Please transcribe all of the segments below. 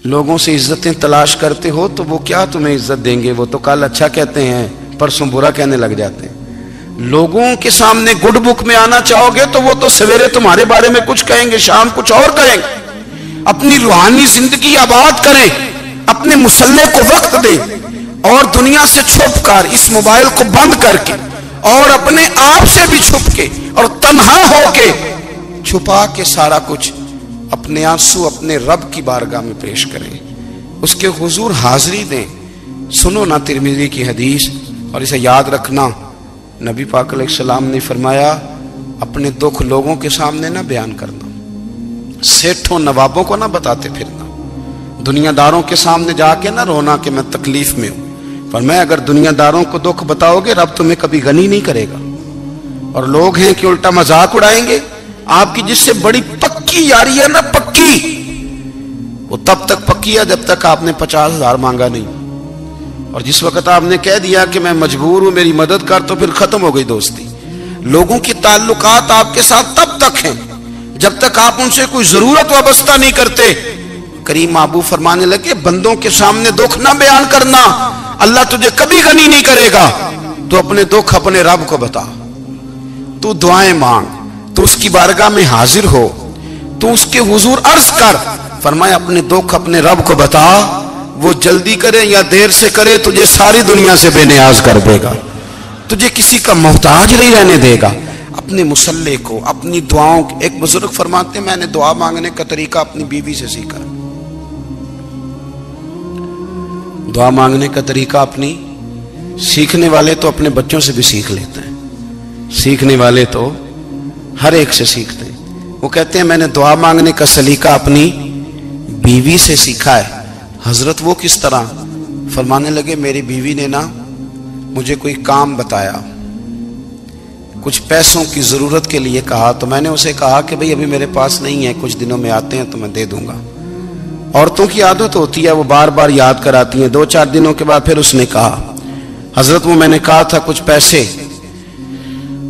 لوگوں سے عزتیں تلاش کرتے ہو تو وہ کیا تمہیں عزت دیں گے؟ وہ تو کل اچھا کہتے ہیں، پرسوں برا کہنے لگ جاتے ہیں۔ لوگوں کے سامنے گڈ بک میں آنا چاہو گے تو وہ تو سویرے تمہارے بارے میں کچھ کہیں گے، شام کچھ اور کہیں گے۔ اپنی روحانی زندگی آباد کریں، اپنے مسلح کو وقت دیں، اور دنیا سے چھپ کر، اس موبائل کو بند کر کے، اور اپنے آپ سے بھی چھپ کے اور تنہا ہو کے، چھپا کے سارا کچھ اپنے آنسو اپنے رب کی بارگاہ میں پیش کریں، اس کے حضور حاضری دیں۔ سنو نا ترمذی کی حدیث، اور اسے یاد رکھنا، نبی پاک علیہ السلام نے فرمایا اپنے دکھ لوگوں کے سامنے نہ بیان کرنا، سیٹھوں نوابوں کو نہ بتاتے پھرنا، دنیا داروں کے سامنے جا کے نہ رونا کہ میں تکلیف میں ہوں۔ فرمایا اگر دنیا داروں کو دکھ بتاؤ گے رب تمہیں کبھی غنی نہیں کرے گا، اور لوگ ہیں کہ الٹا مذاق اڑائیں گے۔ آپ کی جس سے بڑی پکی یاری ہے نا، پکی، وہ تب تک پکی ہے جب تک آپ نے 50,000 مانگا نہیں، اور جس وقت آپ نے کہہ دیا کہ میں مجبور ہوں میری مدد کر، تو پھر ختم ہو گئی دوستی۔ لوگوں کی تعلقات آپ کے ساتھ تب تک ہیں جب تک آپ ان سے کوئی ضرورت وابستہ نہیں کرتے۔ کریم محبوب فرمانے لگے بندوں کے سامنے دکھ نہ بیان کرنا، اللہ تجھے کبھی غنی نہیں کرے گا۔ تو اپنے دکھ اپنے رب کو بتا، تو دعائیں مانگ، تو اس کی بارگاہ میں حاضر ہو، تو اس کے حضور عرض کر۔ فرمایا اپنے دکھ اپنے رب کو بتا، وہ جلدی کرے یا دیر سے کرے تجھے ساری دنیا سے بے نیاز کر دے گا، تجھے کسی کا محتاج نہیں رہنے دے گا۔ اپنے مسلح کو، اپنی دعاؤں، ایک بزرگ فرماتے ہیں میں نے دعا مانگنے کا طریقہ اپنی بیوی سے سیکھا۔ دعا مانگنے کا طریقہ اپنی، سیکھنے والے تو اپنے بچوں سے بھی سیکھ لیتے ہیں، سیکھنے والے تو ہر ایک سے سیکھتے ہیں۔ وہ کہتے ہیں میں نے دعا مانگنے کا سلیقہ اپنی بیوی سے سیکھا ہے۔ حضرت وہ کس طرح؟ فرمانے لگے میری بیوی نے نا مجھے کوئی کام بتایا، کچھ پیسوں کی ضرورت کے لیے کہا، تو میں نے اسے کہا کہ بھئی ابھی میرے پاس نہیں ہے، کچھ دنوں میں آتے ہیں تو میں دے دوں گا۔ عورتوں کی عادت ہوتی ہے وہ بار بار یاد کراتی ہیں۔ 2-4 دنوں کے بعد پھر اس نے کہا حضرت وہ میں نے کہا تھا کچھ پیسے،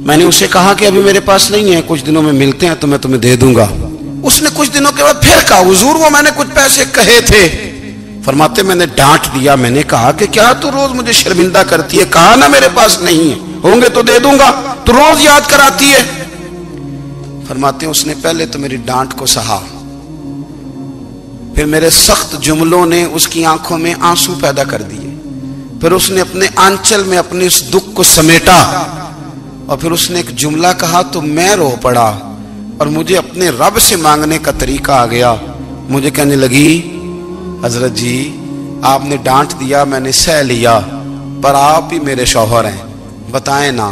میں نے اسے کہا کہ ابھی میرے پاس نہیں ہے، کچھ دنوں میں ملتے ہیں تو میں تمہیں دے دوں گا۔ اس نے کچھ دنوں کے بعد پھر کہا حضور وہ میں نے کچھ پیسے کہے تھے۔ فرماتے میں نے ڈانٹ دیا، میں نے کہا کہ کیا تو روز مجھے شرمندہ کرتی ہے، کہا نا میرے پاس نہیں ہے، ہوں گے تو دے دوں گا، تو روز یاد کراتی ہے۔ فرماتے ہیں اس نے پہلے تو میری ڈانٹ کو سہا، پھر میرے سخت جملوں نے اس کی آنکھوں میں آنسو پیدا کر دیے، پھر اس نے اپنے آنچل میں اپنے اس دکھ کو سمیٹا، اور پھر اس نے ایک جملہ کہا تو میں رو پڑا، اور مجھے اپنے رب سے مانگنے کا طریقہ آ گیا۔ مجھے کہنے لگی حضرت جی آپ نے ڈانٹ دیا میں نے سہ لیا، پر آپ ہی میرے شوہر ہیں، بتائیں نا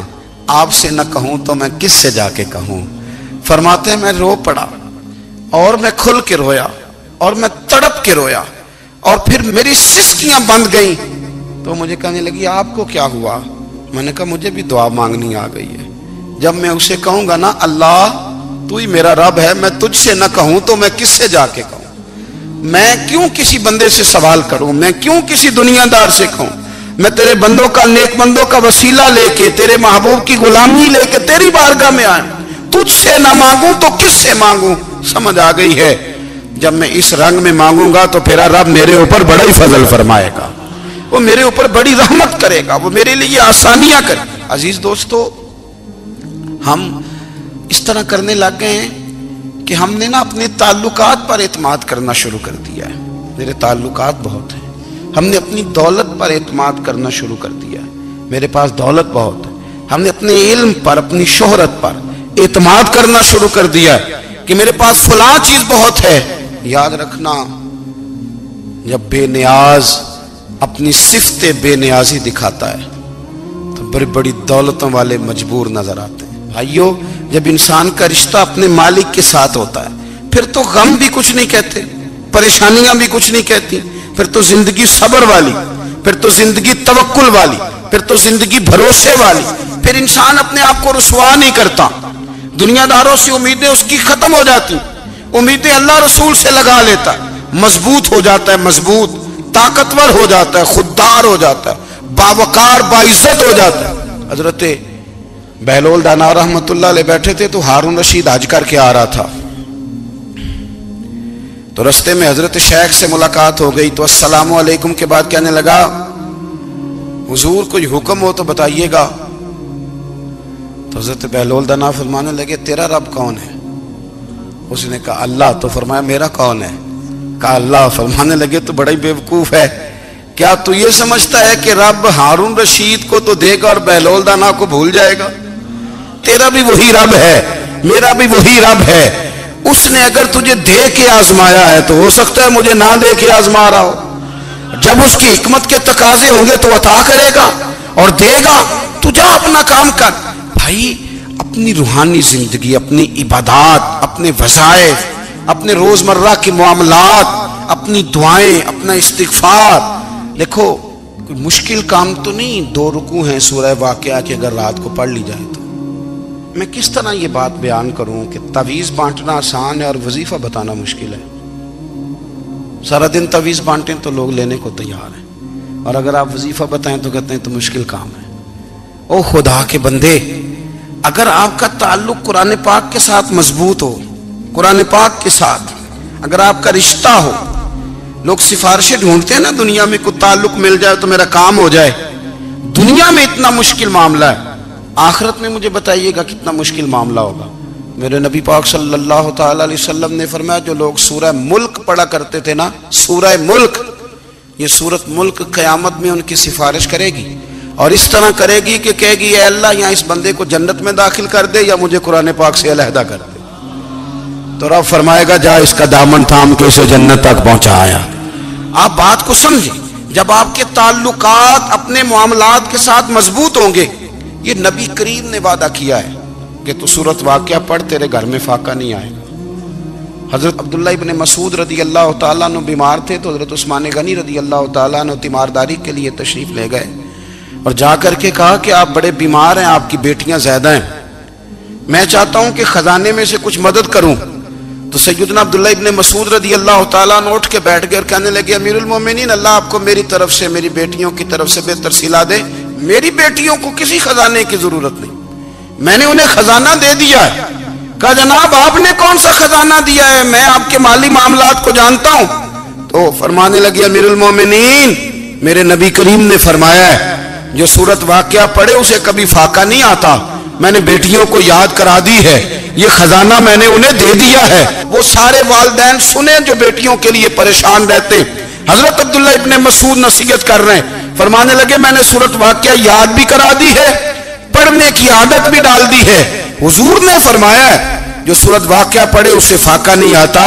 آپ سے نہ کہوں تو میں کس سے جا کے کہوں۔ فرماتے ہیں میں رو پڑا، اور میں کھل کے رویا، اور میں تڑپ کے رویا، اور پھر میری سسکیاں بند گئیں۔ تو مجھے کہنے لگی آپ کو کیا ہوا؟ میں نے کہا مجھے بھی دعا مانگنی آ گئی ہے۔ جب میں اسے کہوں گا نا اللہ تو ہی میرا رب ہے، میں تجھ سے نہ کہوں تو میں کس سے جا کے کہوں؟ میں کیوں کسی بندے سے سوال کروں؟ میں کیوں کسی دنیا دار سے کہوں؟ میں تیرے بندوں کا، نیک بندوں کا وسیلہ لے کے، تیرے محبوب کی غلامی لے کے تیری بارگاہ میں آئیں، تجھ سے نہ مانگوں تو کس سے مانگوں؟ سمجھ آ گئی ہے؟ جب میں اس رنگ میں مانگوں گا تو پھر رب میرے اوپر بڑا ہی فضل فرمائے گا، وہ میرے اوپر بڑی رحمت کرے گا، وہ میرے لیے آسانیاں کرے گا۔ عزیز دوستو ہم اس طرح کرنے لگ گئے ہیں کہ ہم نے نا اپنے تعلقات پر اعتماد کرنا شروع کر دیا ہے۔ میرے تعلقات بہت ہیں، ہم نے اپنی دولت پر اعتماد کرنا شروع کر دیا ہے، میرے پاس دولت بہت ہے۔ ہم نے اپنے علم پر، اپنی شہرت پر اعتماد کرنا شروع کر دیا ہے کہ میرے پاس فلاں چیز بہت ہے۔ یاد رکھنا جب بے نیاز اپنی صفت بے نیازی دکھاتا ہے تو بڑی بڑی دولتوں والے مجبور نظر آتے ہیں۔ بھائیو جب انسان کا رشتہ اپنے مالک کے ساتھ ہوتا ہے پھر تو غم بھی کچھ نہیں کہتے، پریشانیاں بھی کچھ نہیں کہتی، پھر تو زندگی صبر والی، پھر تو زندگی توکل والی، پھر تو زندگی بھروسے والی، پھر انسان اپنے آپ کو رسوا نہیں کرتا، دنیا داروں سے امیدیں اس کی ختم ہو جاتی، امیدیں اللہ رسول سے لگا لیتا ہے، مضبوط ہو جاتا ہے، مضبوط، طاقتور ہو جاتا ہے، خوددار ہو جاتا ہے، باوقار باعزت ہو جاتا ہے۔ حضرت بہلول دانا رحمت اللہ علیہ بیٹھے تھے تو ہارون رشید حج کر کے آ رہا تھا، تو رستے میں حضرت شیخ سے ملاقات ہو گئی تو السلام علیکم کے بعد کہنے لگا حضور کوئی حکم ہو تو بتائیے گا. تو حضرت بہلول دنا فرمانے لگے تیرا رب کون ہے؟ اس نے کہا اللہ. تو فرمایا میرا کون ہے؟ کہا اللہ. فرمانے لگے تو بڑا ہی بیوقوف ہے، کیا تو یہ سمجھتا ہے کہ رب ہارون رشید کو تو دے گا اور بہلول دانا کو بھول جائے گا؟ تیرا بھی وہی رب ہے، میرا بھی وہی رب ہے. اس نے اگر تجھے دے کے آزمایا ہے تو ہو سکتا ہے مجھے نہ دے کے آزما رہا ہو. جب اس کی حکمت کے تقاضے ہوں گے تو عطا کرے گا اور دے گا. تو جا اپنا کام کر. بھائی اپنی روحانی زندگی، اپنی عبادات، اپنے وظائف، اپنے روزمرہ کے معاملات، اپنی دعائیں، اپنا استغفار. دیکھو کوئی مشکل کام تو نہیں 2 رکوع ہیں سورہ واقعہ کہ اگر رات کو پڑھ لی جائے تو. میں کس طرح یہ بات بیان کروں کہ تعویذ بانٹنا آسان ہے اور وظیفہ بتانا مشکل ہے. سارا دن تعویذ بانٹیں تو لوگ لینے کو تیار ہیں، اور اگر آپ وظیفہ بتائیں تو کہتے ہیں تو مشکل کام ہے. او خدا کے بندے، اگر آپ کا تعلق قرآن پاک کے ساتھ مضبوط ہو، قرآن پاک کے ساتھ اگر آپ کا رشتہ ہو، لوگ سفارشیں ڈھونڈتے ہیں نا دنیا میں، کوئی تعلق مل جائے تو میرا کام ہو جائے. دنیا میں اتنا مشکل معاملہ ہے، آخرت میں مجھے بتائیے گا کتنا مشکل معاملہ ہوگا. میرے نبی پاک صلی اللہ تعالی علیہ وسلم نے فرمایا جو لوگ سورہ ملک پڑھا کرتے تھے نا، سورہ ملک، یہ سورت ملک قیامت میں ان کی سفارش کرے گی اور اس طرح کرے گی کہ کہے گی اے اللہ یہاں اس بندے کو جنت میں داخل کر دے یا مجھے قرآن پاک سے علیحدہ کر دے. تو رب فرمائے گا جا اس کا دامن تھام کے اسے جنت تک پہنچایا. آپ بات کو سمجھیں، جب آپ کے تعلقات اپنے معاملات کے ساتھ مضبوط ہوں گے، یہ نبی کریم نے وعدہ کیا ہے کہ تو سورت واقعہ پڑھ تیرے گھر میں فاقہ نہیں آئے گا. حضرت عبداللہ ابن مسعود رضی اللہ تعالیٰ عنہ بیمار تھے تو حضرت عثمان غنی رضی اللہ تعالیٰ عنہ تیمارداری کے لیے تشریف لے گئے اور جا کر کے کہا کہ آپ بڑے بیمار ہیں، آپ کی بیٹیاں زیادہ ہیں، میں چاہتا ہوں کہ خزانے میں سے کچھ مدد کروں. تو سیدنا عبداللہ ابن مسعود رضی اللہ تعالیٰ عنہ اٹھ کے بیٹھ گئے اور کہنے لگے امیر المومنین، اللہ آپ کو میری طرف سے، میری بیٹیوں کی طرف سے بہتر صلہ دے. میری بیٹیوں کو کسی خزانے کی ضرورت نہیں، میں نے انہیں خزانہ دے دیا ہے. کہا جناب آپ نے کون سا خزانہ دیا ہے؟ میں آپ کے مالی معاملات کو جانتا ہوں. تو فرمانے لگے امیر المومنین، میرے نبی کریم نے فرمایا ہے جو سورت واقعہ پڑھے اسے کبھی فاقہ نہیں آتا. میں نے بیٹیوں کو یاد کرا دی ہے، یہ خزانہ میں نے انہیں دے دیا ہے. وہ سارے والدین سنیں جو بیٹیوں کے لیے پریشان رہتے. حضرت عبداللہ ابن مسعود نصیحت کر رہے ہیں، فرمانے لگے میں نے سورت واقعہ یاد بھی کرا دی ہے، پڑھنے کی عادت بھی ڈال دی ہے. حضور نے فرمایا ہے جو سورت واقعہ پڑھے اسے فاقہ نہیں آتا.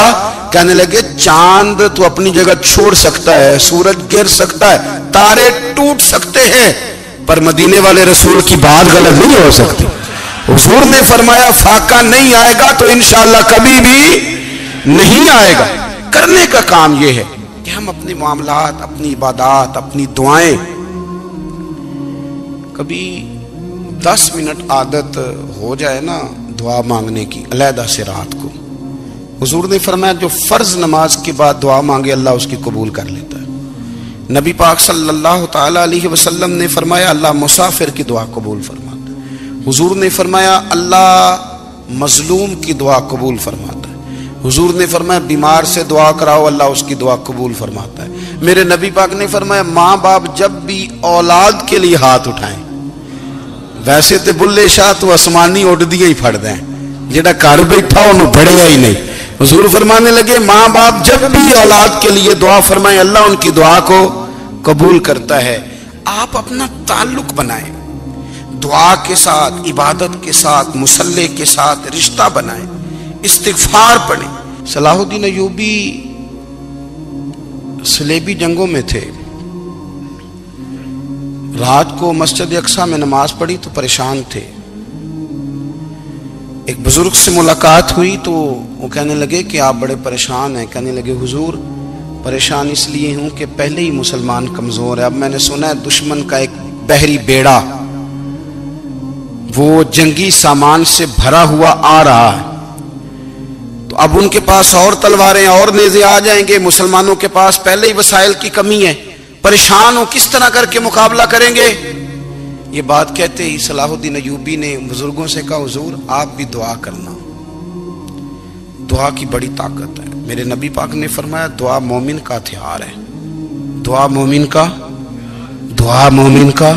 کہنے لگے چاند تو اپنی جگہ چھوڑ سکتا ہے، سورج گر سکتا ہے، تارے ٹوٹ سکتے ہیں، پر مدینے والے رسول کی بات غلط نہیں ہو سکتی. حضور نے فرمایا فاقہ نہیں آئے گا تو انشاءاللہ کبھی بھی نہیں آئے گا. کرنے کا کام یہ ہے کہ ہم اپنے معاملات، اپنی عبادات، اپنی دعائیں کبھی 10 منٹ عادت ہو جائے نا دعا مانگنے کی علیحدہ سے رات کو. حضور نے فرمایا جو فرض نماز کے بعد دعا مانگے اللہ اس کی قبول کر لیتا ہے. نبی پاک صلی اللہ تعالی علیہ وسلم نے فرمایا اللہ مسافر کی دعا قبول فرماتا ہے. حضور نے فرمایا اللہ مظلوم کی دعا قبول فرماتا ہے. حضور نے فرمایا بیمار سے دعا کراؤ اللہ اس کی دعا قبول فرماتا ہے. میرے نبی پاک نے فرمایا ماں باپ جب بھی اولاد کے لیے ہاتھ اٹھائیں، ویسے تے بلے شاہ تو آسمانی اڑ دیا ہی پھڑ دیں، جڑا گھر بیٹھا انہوں بڑھیا ہی نہیں. حضور فرمانے لگے ماں باپ جب بھی اولاد کے لیے دعا فرمائیں اللہ ان کی دعا کو قبول کرتا ہے. آپ اپنا تعلق بنائیں دعا کے ساتھ، عبادت کے ساتھ، مصلی کے ساتھ رشتہ بنائیں، استغفار پڑھیں. صلاح الدین ایوبی صلیبی جنگوں میں تھے، رات کو مسجد اقصی میں نماز پڑھی تو پریشان تھے. ایک بزرگ سے ملاقات ہوئی تو وہ کہنے لگے کہ آپ بڑے پریشان ہیں. کہنے لگے حضور پریشان اس لیے ہوں کہ پہلے ہی مسلمان کمزور ہے، اب میں نے سنا ہے دشمن کا ایک بحری بیڑا وہ جنگی سامان سے بھرا ہوا آ رہا ہے، تو اب ان کے پاس اور تلواریں اور نیزے آ جائیں گے، مسلمانوں کے پاس پہلے ہی وسائل کی کمی ہے، پریشان ہو کس طرح کر کے مقابلہ کریں گے. یہ بات کہتے ہی صلاح الدین ایوبی نے بزرگوں سے کہا حضور آپ بھی دعا کرنا. دعا کی بڑی طاقت ہے. میرے نبی پاک نے فرمایا دعا مومن کا ہتھیار ہے. دعا مومن کا، دعا مومن کا.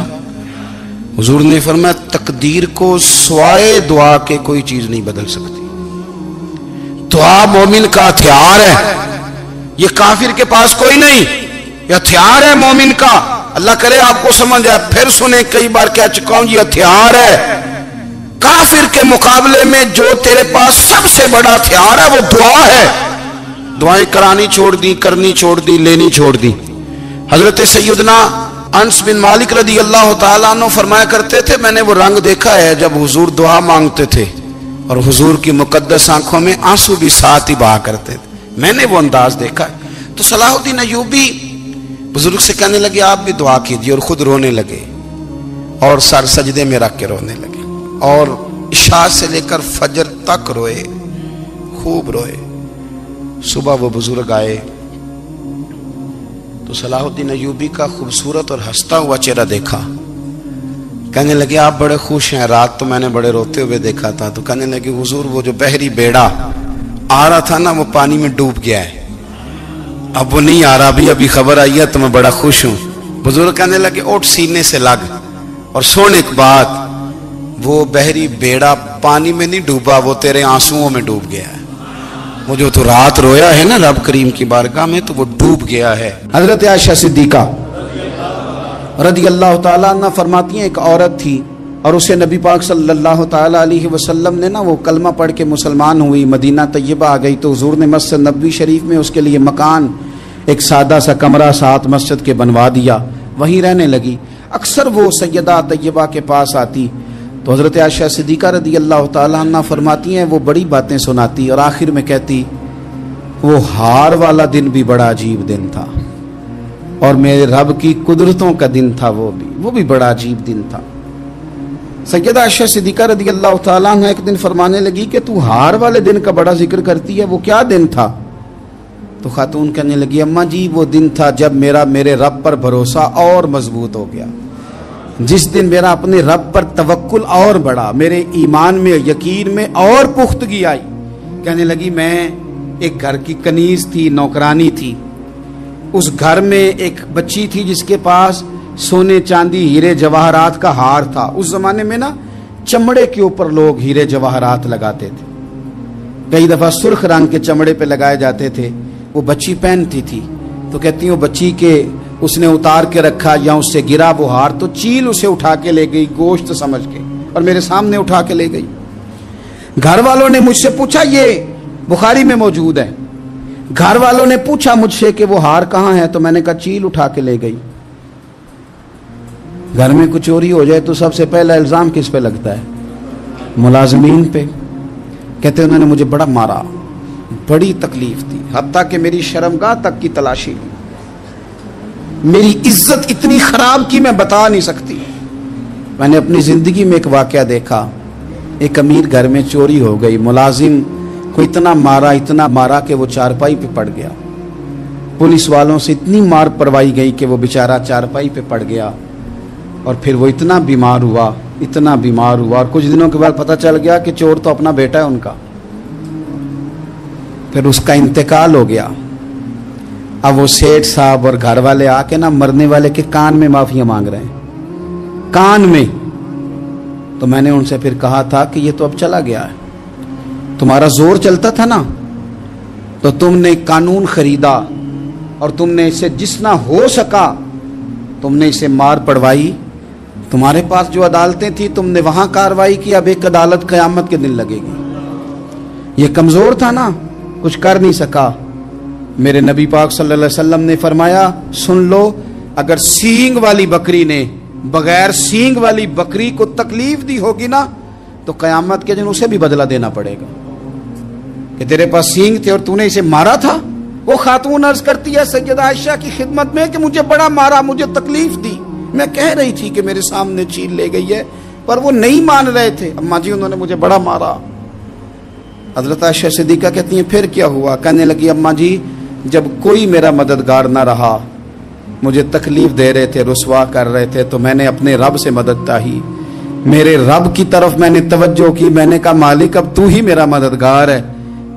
حضور نے فرمایا تقدیر کو سوائے دعا کے کوئی چیز نہیں بدل سکتی. دعا مومن کا ہتھیار ہے. یہ کافر کے پاس کوئی نہیں، یہ ہتھیار ہے مومن کا. اللہ کرے آپ کو سمجھ آئے. پھر سنیں، کئی بار کہہ چکا ہوں یہ ہتھیار ہے. کافر کے مقابلے میں جو تیرے پاس سب سے بڑا ہتھیار ہے وہ دعا ہے. دعائیں کرانی چھوڑ دی، کرنی چھوڑ دی، لینی چھوڑ دی. حضرت سیدنا انس بن مالک رضی اللہ تعالیٰ عنہ فرمایا کرتے تھے میں نے وہ رنگ دیکھا ہے جب حضور دعا مانگتے تھے اور حضور کی مقدس آنکھوں میں آنسو بھی ساتھ ہی بہا کرتے تھے. میں نے وہ انداز دیکھا ہے. تو صلاح الدین ایوبی بزرگ سے کہنے لگے آپ بھی دعا کیجیے، اور خود رونے لگے اور سر سجدے میں رکھ کے رونے لگے اور عشاء سے لے کر فجر تک روئے، خوب روئے. صبح وہ بزرگ آئے تو صلاح الدین ایوبی کا خوبصورت اور ہنستا ہوا چہرہ دیکھا. کہنے لگے آپ بڑے خوش ہیں، رات تو میں نے بڑے روتے ہوئے دیکھا تھا. تو کہنے لگے حضور وہ جو بحری بیڑا آ رہا تھا نا وہ پانی میں ڈوب گیا ہے، اب وہ نہیں آ رہا. ابھی خبر آئی ہے تو میں بڑا خوش ہوں. بزرگ کہنے لگے اٹھ سینے سے لگ اور سن ایک بات، وہ بحری بیڑا پانی میں نہیں ڈوبا، وہ تیرے آنسوؤں میں ڈوب گیا ہے. وہ جو تو رات رویا ہے نا رب کریم کی بارگاہ میں تو وہ ڈوب گیا ہے. حضرت عائشہ صدیقہ رضی اللہ تعالیٰ عنہ فرماتی ہیں ایک عورت تھی اور اسے نبی پاک صلی اللہ تعالیٰ علیہ وسلم نے نا وہ کلمہ پڑھ کے مسلمان ہوئی، مدینہ طیبہ آ گئی تو حضور نے مسجد نبوی شریف میں اس کے لیے مکان، ایک سادہ سا کمرہ ساتھ مسجد کے بنوا دیا، وہیں رہنے لگی. اکثر وہ سیدہ طیبہ کے پاس آتی تو حضرت عائشہ صدیقہ رضی اللہ تعالیٰ عنہ فرماتی ہیں وہ بڑی باتیں سناتی اور آخر میں کہتی وہ ہار والا دن بھی بڑا عجیب دن تھا اور میرے رب کی قدرتوں کا دن تھا، وہ بھی بڑا عجیب دن تھا. سیدہ عائشہ صدیقہ رضی اللہ تعالیٰ عنہ ایک دن فرمانے لگی کہ تو ہار والے دن کا بڑا ذکر کرتی ہے، وہ کیا دن تھا؟ تو خاتون کہنے لگی اماں جی وہ دن تھا جب میرے رب پر بھروسہ اور مضبوط ہو گیا، جس دن میرا اپنے رب پر توکل اور بڑھا، میرے ایمان میں یقین میں اور پختگی آئی. کہنے لگی میں ایک گھر کی کنیز تھی، نوکرانی تھی. اس گھر میں ایک بچی تھی جس کے پاس سونے چاندی ہیرے جواہرات کا ہار تھا. اس زمانے میں نا چمڑے کے اوپر لوگ ہیرے جواہرات لگاتے تھے، کئی دفعہ سرخ رنگ کے چمڑے پہ لگائے جاتے تھے. وہ بچی پہنتی تھی تو کہتی ہوں بچی کے اس نے اتار کے رکھا یا اس سے گرا وہ ہار تو چیل اسے اٹھا کے لے گئی گوشت سمجھ کے اور میرے سامنے اٹھا کے لے گئی. گھر والوں نے مجھ سے پوچھا، یہ بخاری میں موجود ہے، گھر والوں نے پوچھا مجھ سے کہ وہ ہار کہاں ہے تو میں نے کہا چیل اٹھا کے لے گئی. گھر میں کچھ چوری ہو جائے تو سب سے پہلا الزام کس پہ لگتا ہے؟ ملازمین پہ. کہتے انہوں نے مجھے بڑا مارا، بڑی تکلیف تھی، حتیٰ کہ میری شرمگاہ تک کی تلاشی لی، میری عزت اتنی خراب کی میں بتا نہیں سکتی. میں نے اپنی زندگی میں ایک واقعہ دیکھا، ایک امیر گھر میں چوری ہو گئی، ملازم کو اتنا مارا کہ وہ چارپائی پہ پڑ گیا. پولیس والوں سے اتنی مار پروائی گئی کہ وہ بیچارہ چارپائی پہ پڑ گیا اور پھر وہ اتنا بیمار ہوا اور کچھ دنوں کے بعد پتہ چل گیا کہ چور تو اپنا بیٹا ہے ان کا. پھر اس کا انتقال ہو گیا. اب وہ سیٹھ صاحب اور گھر والے آ کے نا مرنے والے کے کان میں معافیاں مانگ رہے ہیں، کان میں. تو میں نے ان سے پھر کہا تھا کہ یہ تو اب چلا گیا ہے، تمہارا زور چلتا تھا نا تو تم نے قانون خریدا اور تم نے اسے جتنا ہو سکا تم نے اسے مار پڑوائی. تمہارے پاس جو عدالتیں تھی تم نے وہاں کاروائی کی، اب ایک عدالت قیامت کے دن لگے گی. یہ کمزور تھا نا، کچھ کر نہیں سکا. میرے نبی پاک صلی اللہ علیہ وسلم نے فرمایا سن لو، اگر سینگ والی بکری نے بغیر سینگ والی بکری کو تکلیف دی ہوگی نا تو قیامت کے دن اسے بھی بدلہ دینا پڑے گا کہ تیرے پاس سینگ تھے اور تو نے اسے مارا تھا. وہ خاتون عرض کرتی ہے سیدہ عائشہ کی خدمت میں کہ مجھے بڑا مارا، مجھے تکلیف دی، میں کہہ رہی تھی کہ میرے سامنے چیل لے گئی ہے پر وہ نہیں مان رہے تھے. اماں جی انہوں نے مجھے بڑا مارا. حضرت عائشہ صدیقہ کہتی ہیں پھر کیا ہوا؟ کہنے لگی اماں جی جب کوئی میرا مددگار نہ رہا، مجھے تکلیف دے رہے تھے، رسوا کر رہے تھے، تو میں نے اپنے رب سے مدد چاہی، میرے رب کی طرف میں نے توجہ کی. میں نے کہا مالک اب تو ہی میرا مددگار ہے.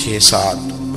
6-7,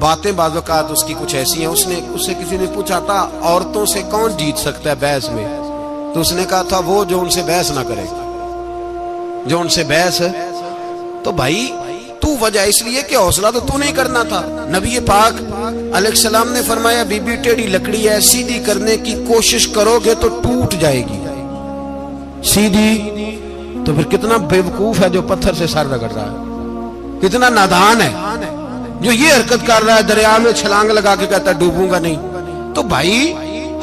باتیں بعض اوقات اس کی کچھ ایسی ہیں. اس سے کسی نے پوچھا تھا عورتوں سے کون جیت سکتا ہے بحث میں, تو اس نے کہا تھا وہ جو ان سے بحث نہ کرے, جو ان سے بحث. تو بھائی تو وجہ اس لیے کہ حوصلہ تو نہیں کرنا تھا. نبی پاک علیہ السلام نے فرمایا بی بی ٹیڑھی لکڑی ہے, سیدھی کرنے کی کوشش کرو گے تو ٹوٹ جائے گی. سیدھی تو پھر کتنا بیوقوف ہے جو پتھر سے سر رگڑ رہا ہے, کتنا نادان ہے جو یہ حرکت کر رہا ہے, دریا میں چھلانگ لگا کے کہتا ہے ڈوبوں گا نہیں. تو بھائی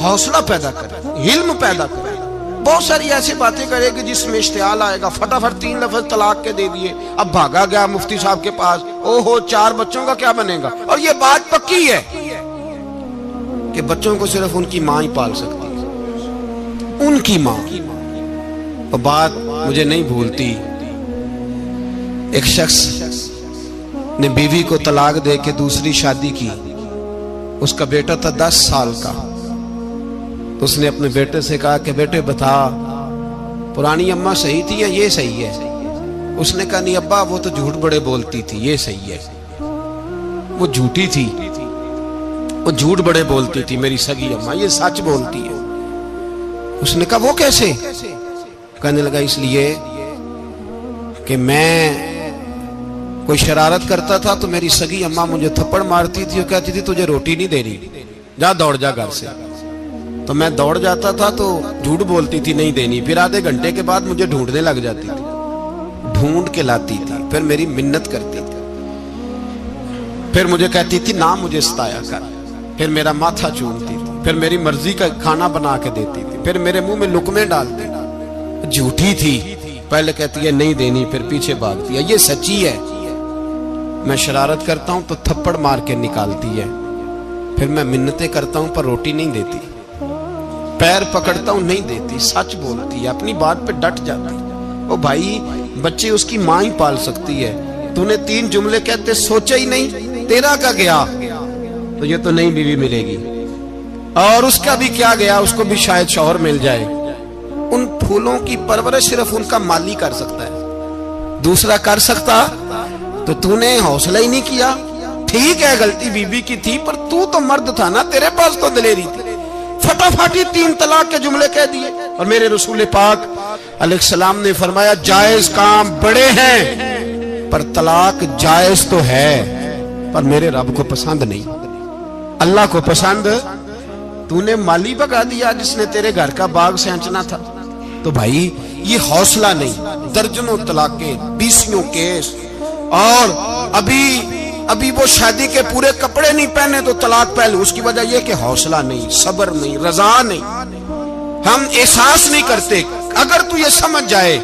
حوصلہ پیدا کرے, علم پیدا کرے. بہت ساری ایسی باتیں کرے کہ جس میں اشتعال آئے گا. فٹافٹ 3 لفظ طلاق کے دے دیے, اب بھاگا گیا مفتی صاحب کے پاس, اوہو 4 بچوں کا کیا بنے گا. اور یہ بات پکی ہے کہ بچوں کو صرف ان کی ماں ہی پال سکتی ہے, ان کی ماں. اور بات مجھے نہیں بھولتی, ایک شخص نے بیوی کو طلاق دے کے دوسری شادی کی. اس کا بیٹا تھا 10 سال کا. اس نے اپنے بیٹے سے کہا کہ بیٹے بتا پرانی اماں صحیح تھی یا یہ صحیح ہے. اس نے کہا نہیں ابا وہ تو جھوٹ بڑے بولتی تھی, یہ صحیح ہے. وہ جھوٹی تھی, وہ جھوٹ بڑے بولتی تھی میری سگی اماں, یہ سچ بولتی ہے. اس نے کہا وہ کیسے؟ کہنے لگا اس لیے کہ میں کوئی شرارت کرتا تھا تو میری سگی اماں مجھے تھپڑ مارتی تھی اور کہتی تھی تجھے روٹی نہیں دے رہی, جا دوڑ جا گھر سے. تو میں دوڑ جاتا تھا تو جھوٹ بولتی تھی نہیں دینی, پھر آدھے گھنٹے کے بعد مجھے ڈھونڈنے لگ جاتی تھی, ڈھونڈ کے لاتی تھی, پھر میری منت کرتی تھی, پھر مجھے کہتی تھی نہ مجھے ستایا کر, پھر میرا ماتھا چومتی تھی, پھر میری مرضی کا کھانا بنا کے دیتی تھی, پھر میرے منہ میں لقمے ڈالتی. جھوٹی تھی, پہلے کہتی ہے نہیں دینی, پھر پیچھے بھاگتی ہے. یہ سچی ہے, میں شرارت کرتا ہوں تو تھپڑ مار کے نکالتی ہے, پھر میں منتیں کرتا ہوں پر روٹی نہیں دیتی, پیر پکڑتا ہوں نہیں دیتی, سچ بولتی ہے, اپنی بات پہ ڈٹ جاتی. او بھائی بچے اس کی ماں ہی پال سکتی ہے. تو نے 3 جملے کہتے سوچا ہی نہیں, تیرا کا گیا تو یہ تو نئی بیوی ملے گی, اور اس کا بھی کیا گیا, اس کو بھی شاید شوہر مل جائے. ان پھولوں کی پرورش صرف ان کا مالی کر سکتا ہے, دوسرا کر سکتا. تو نے حوصلہ ہی نہیں کیا. ٹھیک ہے غلطی بی بی کی تھی, پر تو مرد تھا نا, تیرے پاس تو دلیری تھی. فٹافٹی 3 طلاق کے جملے کہہ دیے. اور میرے رسول پاک علیہ السلام نے فرمایا جائز کام بڑے ہیں پر طلاق جائز تو ہے, پر میرے رب کو پسند نہیں, اللہ کو پسند. تو نے مالی بگا دیا جس نے تیرے گھر کا باغ سینچنا تھا. تو بھائی یہ حوصلہ نہیں. درجنوں طلاقیں, 20 کیس, اور ابھی وہ شادی کے پورے کپڑے نہیں پہنے تو طلاق پہلے. اس کی وجہ یہ کہ حوصلہ نہیں, صبر نہیں, رضا نہیں, ہم احساس نہیں کرتے. اگر تو یہ سمجھ جائے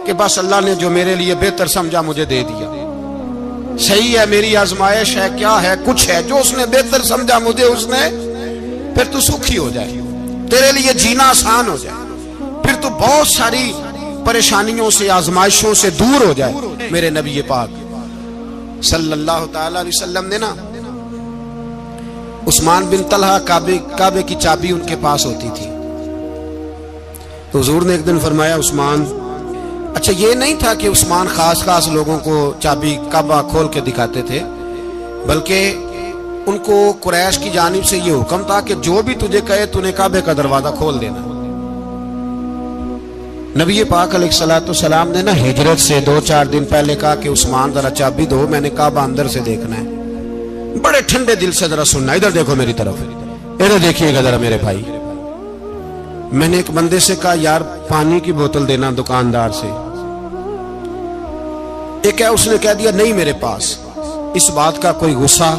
کہ بس اللہ نے جو میرے لیے بہتر سمجھا مجھے دے دیا, صحیح ہے, میری آزمائش ہے, کیا ہے, کچھ ہے جو اس نے بہتر سمجھا مجھے اس نے, پھر تو سکھی ہو جائے, تیرے لیے جینا آسان ہو جائے, پھر تو بہت ساری پریشانیوں سے آزمائشوں سے دور ہو جائے. میرے نبی پاک صلی اللہ تعالی علیہ وسلم نے نا عثمان بن طلحہ کعبے کی چابی ان کے پاس ہوتی تھی. تو حضور نے ایک دن فرمایا عثمان, اچھا یہ نہیں تھا کہ عثمان خاص لوگوں کو چابی کعبہ کھول کے دکھاتے تھے, بلکہ ان کو قریش کی جانب سے یہ حکم تھا کہ جو بھی تجھے کہے تو نے کعبے کا دروازہ کھول دینا. نبی پاک علیہ السلام نے نا ہجرت سے 2-4 دن پہلے کہا کہ عثمان ذرا چابی دو, میں نے کعبہ اندر سے دیکھنا ہے. بڑے ٹھنڈے دل سے ذرا سننا, ادھر دیکھو میری طرف, ادھر دیکھیے گا ذرا میرے بھائی. میں نے ایک بندے سے کہا یار پانی کی بوتل دینا دکاندار سے, ایک ہے اس نے کہہ دیا نہیں میرے پاس. اس بات کا کوئی غصہ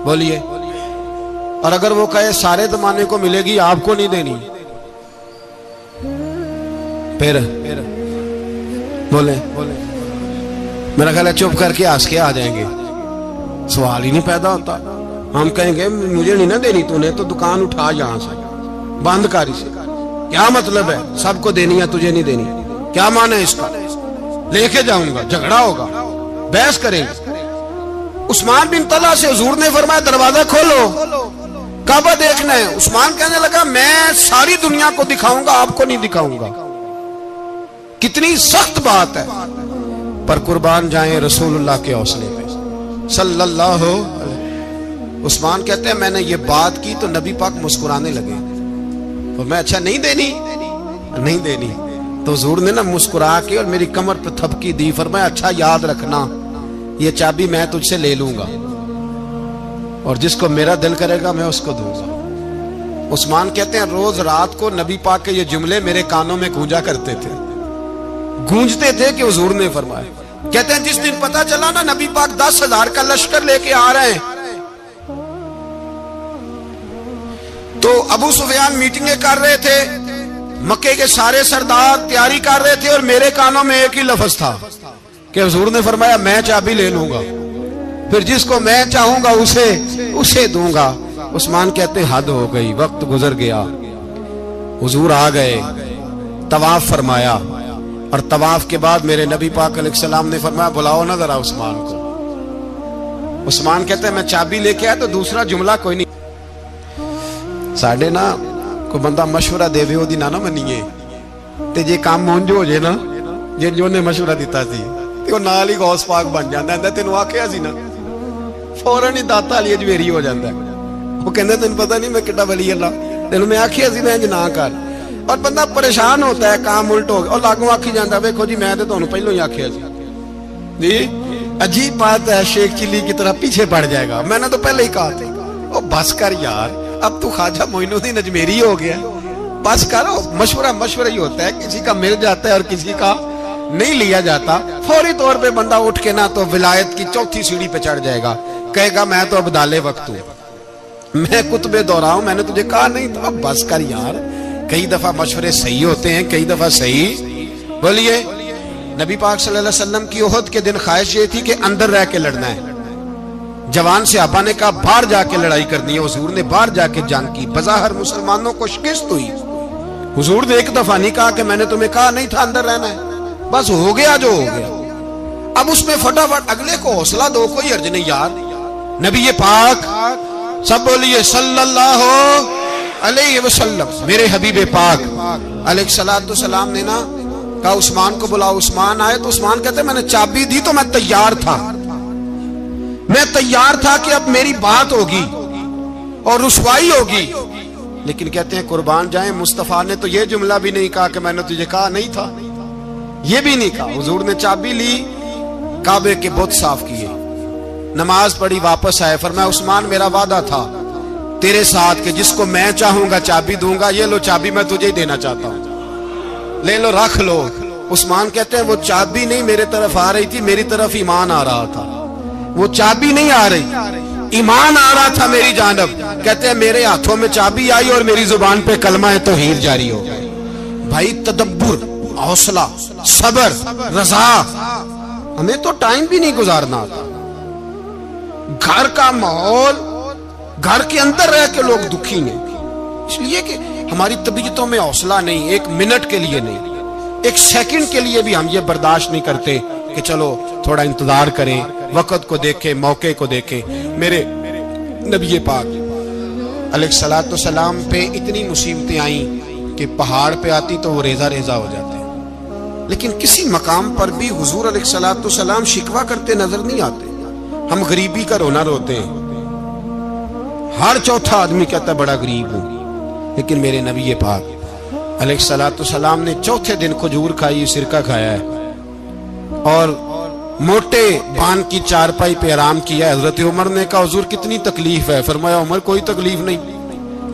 بولیے, اور اگر وہ کہے سارے زمانے کو ملے گی آپ کو نہیں دینی, پھر بولے میرا خیال ہے چپ کر کے ہنس کے آ جائیں گے, سوال ہی نہیں پیدا ہوتا. ہم کہیں گے مجھے نہیں نہ دینی, تو نے تو دکان اٹھا یہاں سے بند کاری سے, کیا مطلب ہے سب کو دینی ہے تجھے نہیں دینی, کیا معنی ہے اس کا, لے کے جاؤں گا, جھگڑا ہوگا, بحث کریں گے. عثمان بن طلحہ سے حضور نے فرمایا دروازہ کھولو, کعبہ دیکھنا ہے. عثمان کہنے لگا میں ساری دنیا کو دکھاؤں گا, آپ کو نہیں دکھاؤں گا. کتنی سخت بات ہے, پر قربان جائیں رسول اللہ کے حوصلے پہ صلی اللہ علیہ. عثمان کہتے ہیں میں نے یہ بات کی تو نبی پاک مسکرانے لگے اور میں اچھا نہیں دینی تو حضور نے نا مسکرا کے اور میری کمر پہ تھپکی دی، فرمایا اچھا یاد رکھنا یہ چابی میں تجھ سے لے لوں گا اور جس کو میرا دل کرے گا میں اس کو دوں گا۔ عثمان کہتے ہیں روز رات کو نبی پاک کے یہ جملے میرے کانوں میں گونجتے تھے کہ حضور نے فرمایا۔ کہتے ہیں جس دن پتا چلا نا نبی پاک 10,000 کا لشکر لے کے آ رہے ہیں تو ابو سفیان میٹنگیں کر رہے تھے، مکے کے سارے سردار تیاری کر رہے تھے اور میرے کانوں میں ایک ہی لفظ تھا کہ حضور نے فرمایا میں چابی لے لوں گا، پھر جس کو میں چاہوں گا اسے دوں گا۔ عثمان کہتے ہیں حد ہو گئی، وقت گزر گیا، حضور آ گئے، طواف فرمایا اور طواف کے بعد میرے نبی پاک علیہ السلام نے فرمایا بلاؤ نا ذرا عثمان کو۔ عثمان کہتے ہیں میں چابی لے کے آیا تو دوسرا جملہ کوئی نہیں۔ ساڑھے نا کوئی بندہ مشورہ دے وہ نہ منیے تے جے کام مونجو ہو جائے نا جن جو نے مشورہ دیتا سی تے وہ نال ہی غوث پاک بن جاتا ہے، تینوں آکھیا سی نا فوراً ہی داتا علی اجمیری ہو جاتا ہے۔ وہ کہندے تینوں پتہ نہیں میں کڈا ولی اللہ، تینوں میں آکھیا سی میں نہ کر، اور بندہ پریشان ہوتا ہے کام الٹ ہو گیا اور لاگوں آکھی جاتا ویکھو جی میں تے تانوں پہلو ہی آکھیا سی جی۔ عجیب بات ہے، شیخ چلی کی طرح پیچھے پڑ جائے گا، میں نے تو پہلے ہی کہا تھا۔ او بس کر یار، اب تو خواجہ معین الدین اجمیری ہو گیا، بس کرو۔ مشورہ ہی ہوتا ہے، کسی کا مل جاتا ہے اور کسی کا نہیں لیا جاتا۔ فوری طور پہ بندہ اٹھ کے نہ تو ولایت کی چوتھی سیڑھی پہ چڑھ جائے گا، کہے گا میں تو ابدال وقت ہوں، میں کتب دورہ ہوں، میں نے تجھے کہا نہیں تو اب بس کر یار۔ کئی دفعہ مشورے صحیح ہوتے ہیں، کئی دفعہ صحیح۔ بولیے نبی پاک صلی اللہ علیہ وسلم کی احد کے دن خواہش یہ تھی کہ اندر رہ کے لڑنا ہے۔ جوان صحابہ نے کہا باہر جا کے لڑائی کرنی ہے، حضور نے باہر جا کے جنگ کی، بظاہر مسلمانوں کو شکست ہوئی۔ حضور نے ایک دفعہ نہیں کہا کہ میں نے تمہیں کہا نہیں تھا اندر رہنا ہے، بس ہو گیا جو ہو گیا۔ اب اس میں فٹافٹ اگلے کو حوصلہ دو، کوئی حرج نہیں یار۔ نبی پاک سب بولیے صلی اللہ علیہ وسلم، میرے حبیب پاک علیہ السلام نے نا کہا عثمان کو بلاؤ۔ عثمان آئے تو عثمان کہتے ہیں میں نے چابی دی تو میں تیار تھا کہ اب میری بات ہوگی اور رسوائی ہوگی، لیکن کہتے ہیں قربان جائیں مصطفیٰ نے تو یہ جملہ بھی نہیں کہا کہ میں نے تجھے کہا نہیں تھا، یہ بھی نہیں کہا۔ حضور نے چابی لی، کعبے کے بت صاف کیے، نماز پڑھی، واپس آئے، فرمایا عثمان میرا وعدہ تھا تیرے ساتھ کہ جس کو میں چاہوں گا چابی دوں گا، یہ لو چابی میں تجھے ہی دینا چاہتا ہوں، لے لو رکھ لو۔ عثمان کہتے ہیں وہ چابی نہیں میرے طرف آ رہی تھی، میری طرف ایمان آ رہا تھا، وہ چابی نہیں آ رہی، ایمان آ رہا تھا میری جانب۔ کہتے ہیں میرے ہاتھوں میں چابی آئی اور میری زبان پہ کلمہ توحید جاری ہو گئی۔ بھائی تدبر، حوصلہ، صبر، رضا، ہمیں تو ٹائم بھی نہیں گزارنا آتا۔ گھر کا ماحول، گھر کے اندر رہ کے لوگ دکھی ہیں، اس لیے کہ ہماری طبیعتوں میں حوصلہ نہیں، ایک منٹ کے لیے نہیں، ایک سیکنڈ کے لیے بھی ہم یہ برداشت نہیں کرتے کہ چلو تھوڑا انتظار کریں، وقت کو دیکھیں، موقع کو دیکھیں۔ میرے نبی پاک علیہ السلام پہ اتنی مصیبتیں آئیں کہ پہاڑ پہ آتی تو وہ ریزہ ریزہ ہو جاتے ہیں، لیکن کسی مقام پر بھی حضور علیہ السلام شکوہ کرتے نظر نہیں آتے۔ ہم غریبی کا رونا روتے ہیں، ہر چوتھا آدمی کہتا ہے بڑا غریب ہوں، لیکن میرے نبی پاک علیہ السلام نے چوتھے دن کھجور کھائی، سرکہ کھایا ہے اور موٹے بان کی چارپائی پہ آرام کیا۔ حضرت عمر نے کہا حضور کتنی تکلیف ہے؟ فرمایا عمر کوئی تکلیف نہیں،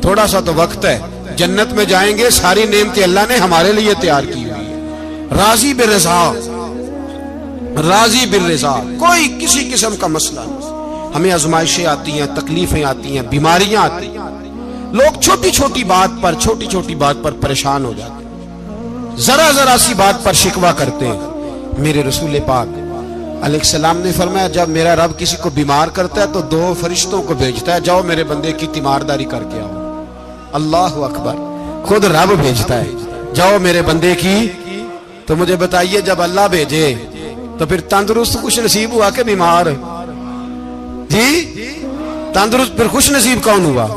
تھوڑا سا تو وقت ہے، جنت میں جائیں گے، ساری نعمتیں اللہ نے ہمارے لیے تیار کی ہوئی ہے۔ راضی بالرضا، راضی بالرضا، کوئی کسی قسم کا مسئلہ نہیں۔ ہمیں آزمائشیں آتی ہیں، تکلیفیں آتی ہیں، بیماریاں آتی ہیں، لوگ چھوٹی چھوٹی بات پر پریشان ہو جاتے ہیں، ذرا سی بات پر شکوہ کرتے ہیں۔ میرے رسول پاک علیہ السلام نے فرمایا جب میرا رب کسی کو بیمار کرتا ہے تو 2 فرشتوں کو بھیجتا ہے، جاؤ میرے بندے کی تیمارداری کر کے آؤ۔ اللہ اکبر، خود رب بھیجتا ہے، جاؤ میرے بندے کی۔ تو مجھے بتائیے جب اللہ بھیجے تو پھر تندرست خوش نصیب ہوا کہ بیمار؟ جی تندرست پھر خوش نصیب کون ہوا؟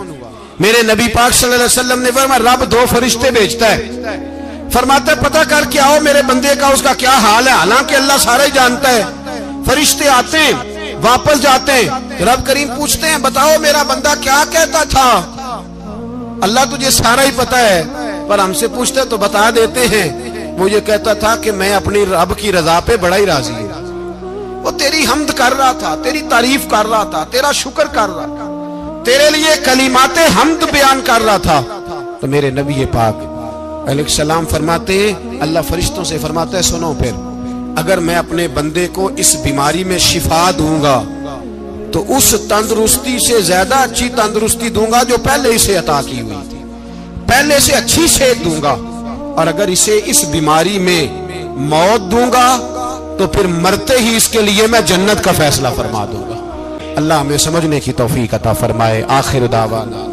میرے نبی پاک صلی اللہ علیہ وسلم نے فرمایا رب 2 فرشتے بھیجتا ہے، فرماتا ہے پتہ کر کے آؤ میرے بندے کا اس کا کیا حال ہے، حالانکہ اللہ سارا ہی جانتا ہے۔ فرشتے آتے ہیں، واپس جاتے ہیں، رب کریم پوچھتے ہیں بتاؤ میرا بندہ کیا کہتا تھا؟ اللہ تجھے سارا ہی پتا ہے، پر ہم سے پوچھتے تو بتا دیتے ہیں۔ وہ یہ کہتا تھا کہ میں اپنی رب کی رضا پہ بڑا ہی راضی ہوں۔ وہ تیری حمد کر رہا تھا، تیری تعریف کر رہا تھا، تیرا شکر کر رہا تھا، تیرے لیے کلمات حمد بیان کر رہا تھا۔ تو میرے نبی پاک علیہ السلام فرماتے ہیں، اللہ فرشتوں سے فرماتا ہے سنو پھر، اگر میں اپنے بندے کو اس بیماری میں شفا دوں گا تو اس تندرستی سے زیادہ اچھی تندرستی دوں گا جو پہلے اسے عطا کی ہوئی تھی، پہلے سے اچھی صحت دوں گا، اور اگر اسے اس بیماری میں موت دوں گا تو پھر مرتے ہی اس کے لیے میں جنت کا فیصلہ فرما دوں گا۔ اللہ ہمیں سمجھنے کی توفیق عطا فرمائے۔ آخر دعوانا